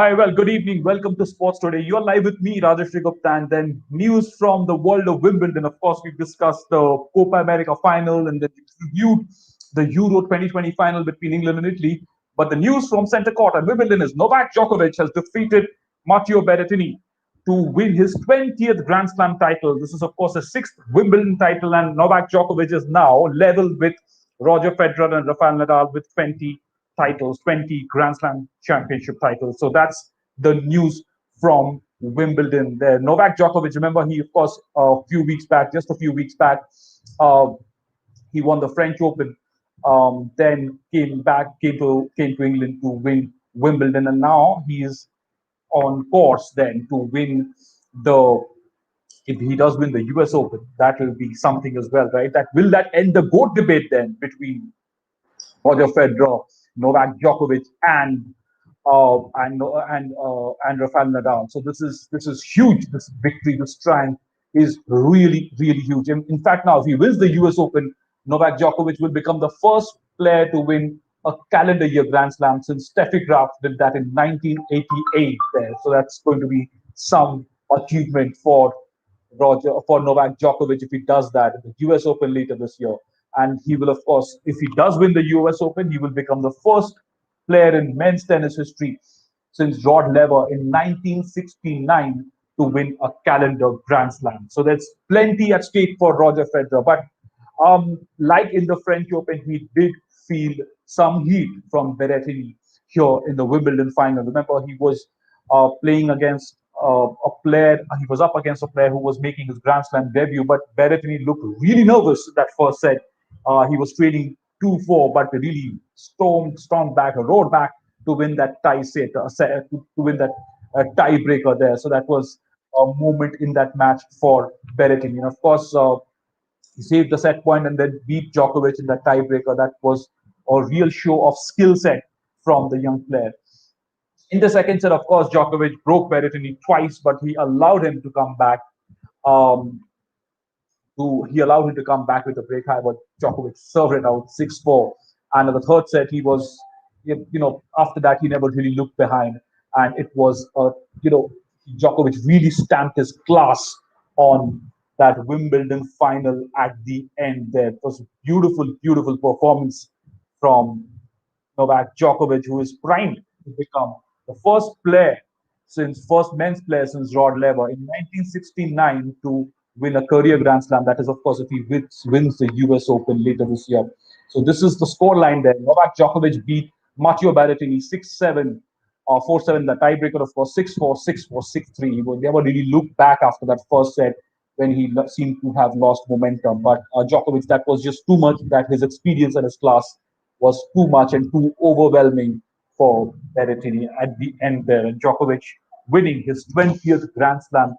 Hi, well, good evening. Welcome to Sports Today. You're live with me, Rajesh Gupta, and then news from the world of Wimbledon. Of course, we've discussed the Copa America final and then we reviewed the Euro 2020 final between England and Italy. But the news from Centre Court and Wimbledon is Novak Djokovic has defeated Matteo Berrettini to win his 20th Grand Slam title. This is, of course, the sixth Wimbledon title, and Novak Djokovic is now level with Roger Federer and Rafael Nadal with 20 titles, 20 Grand Slam championship titles. So that's the news from Wimbledon there. Novak Djokovic, remember, he, of course, just a few weeks back, uh, he won the French Open, then came to England to win Wimbledon, and now he is on course then to win the if he does win the US Open, that will be something as well, right? That end the GOAT debate then between Roger Federer, Novak Djokovic, and Rafael Nadal. So this is huge. This victory, this triumph is really huge. In fact, now if he wins the U.S. Open, Novak Djokovic will become the first player to win a calendar year Grand Slam since Steffi Graf did that in 1988. There, so that's going to be some achievement for Novak Djokovic if he does that in the US Open later this year. And he will, of course, if he does win the US Open, he will become the first player in men's tennis history since Rod Laver in 1969 to win a calendar Grand Slam. So there's plenty at stake for Roger Federer. But like in the French Open, he did feel some heat from Berrettini here in the Wimbledon final. Remember, he was playing against a player. He was up against a player who was making his Grand Slam debut, but Berrettini looked really nervous that first set. He was trailing 2-4, but really stormed back, or rode back to win that to win that tiebreaker there. So that was a moment in that match for Berrettini. And of course, he saved the set point and then beat Djokovic in that tiebreaker. That was a real show of skill set from the young player. In the second set, of course, Djokovic broke Berrettini twice, but he allowed him to come back. Um, he allowed him to come back with a break high, but Djokovic served it out 6-4. And in the third set, after that, he never really looked behind. And it was, Djokovic really stamped his class on that Wimbledon final at the end there. It was a beautiful performance from Novak Djokovic, who is primed to become the first men's player since Rod Laver in 1969 to win a career Grand Slam. That is, of course, if he wins the US Open later this year. So this is the scoreline there. Novak Djokovic beat Matteo Berrettini 6-7, 4-7, the tiebreaker, of course, 6-4, 6-4, 6-3. He never really looked back after that first set when he seemed to have lost momentum. But Djokovic, that was just too much, that his experience and his class was too much and too overwhelming for Berrettini at the end there. And Djokovic winning his 20th Grand Slam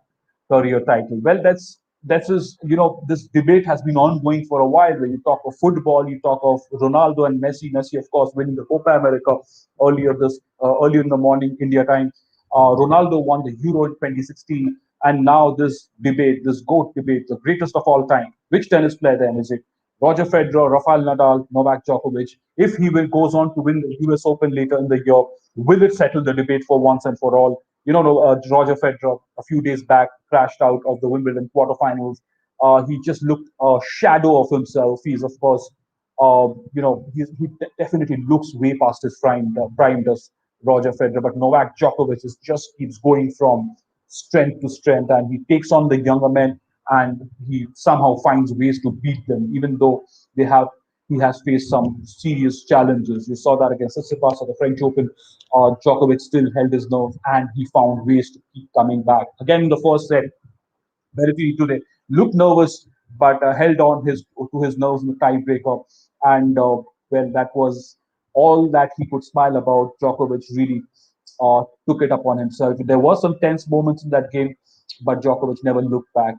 career title. Well, this debate has been ongoing for a while. When you talk of football, you talk of Ronaldo and Messi. Messi, of course, winning the Copa America earlier in the morning India time. Ronaldo won the Euro in 2016, and now this GOAT debate, the greatest of all time. Which tennis player then is it? Roger Federer, Rafael Nadal, Novak Djokovic. If he goes on to win the US Open later in the year, will it settle the debate for once and for all? Roger Federer a few days back crashed out of the Wimbledon quarterfinals. He just looked a shadow of himself. He's, of course, definitely looks way past his prime does Roger Federer. But Novak Djokovic just keeps going from strength to strength, and he takes on the younger men, and he somehow finds ways to beat them, even though he has faced some serious challenges. We saw that against Tsitsipas at the French Open. Djokovic still held his nerve, and he found ways to keep coming back. Again, in the first set, Berrettini today looked nervous, but held on to his nerves in the tiebreaker. And that was all that he could smile about. Djokovic really took it upon himself. There were some tense moments in that game, but Djokovic never looked back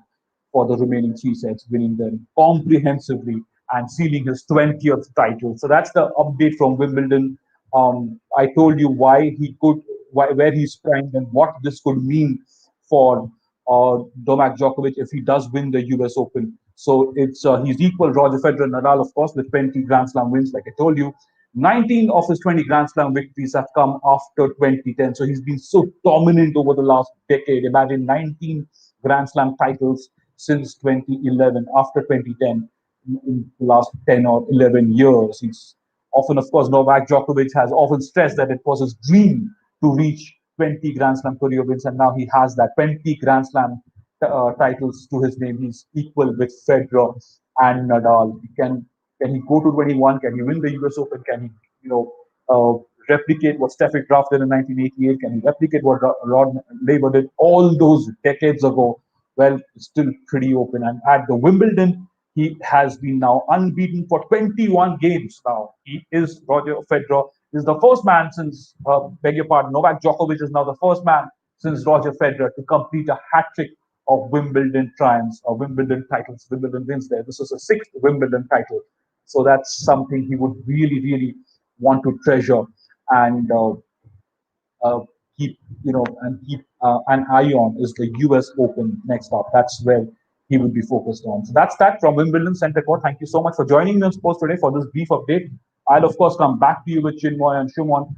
for the remaining three sets, winning them comprehensively and sealing his 20th title. So that's the update from Wimbledon. I told you where he's primed and what this could mean for Novak Djokovic if he does win the US Open. So he's equal Roger Federer and Nadal, of course, with 20 Grand Slam wins, like I told you. 19 of his 20 Grand Slam victories have come after 2010. So he's been so dominant over the last decade. Imagine 19 Grand Slam titles since 2011, after 2010, in the last 10 or 11 years. He's often, of course, Novak Djokovic has often stressed that it was his dream to reach 20 Grand Slam career wins, and now he has that 20 Grand Slam titles to his name. He's equal with Federer and Nadal. Can he go to 21? Can he win the US Open? Can he, replicate what Steffi Graf did in 1988? Can he replicate what Rod Laver did all those decades ago? Well, it's still pretty open. And at the Wimbledon, he has been now unbeaten for 21 games now. He is Roger Federer. Is the first man since, beg your pardon, Novak Djokovic is now the first man since Roger Federer to complete a hat trick of Wimbledon triumphs or Wimbledon titles, Wimbledon wins there. This is a sixth Wimbledon title. So that's something he would really, really want to treasure and uh, keep, keep an eye on is the US Open next up. That's where he will be focused on. So that's that from Wimbledon Center Court. Thank you so much for joining me on Sports Today for this brief update. I'll, of course, come back to you with Chinmoy and Shumon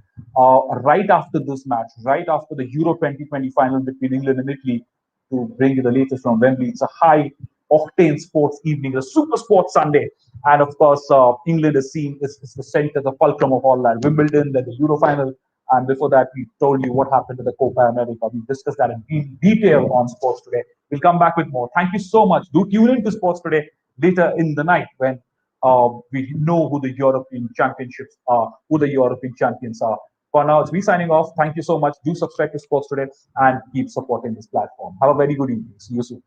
right after this match, right after the Euro 2020 final between England and Italy to bring you the latest from Wembley. It's a high octane sports evening, a super sports Sunday. And of course, England is seen is the center, the fulcrum of all that. Wimbledon, then the Euro final. And before that, we told you what happened to the Copa America. We discussed that in detail on Sports Today. We'll come back with more. Thank you so much. Do tune in to Sports Today later in the night when we know who the European championships are, who the European champions are. For now, it's me signing off. Thank you so much. Do subscribe to Sports Today and keep supporting this platform. Have a very good evening. See you soon.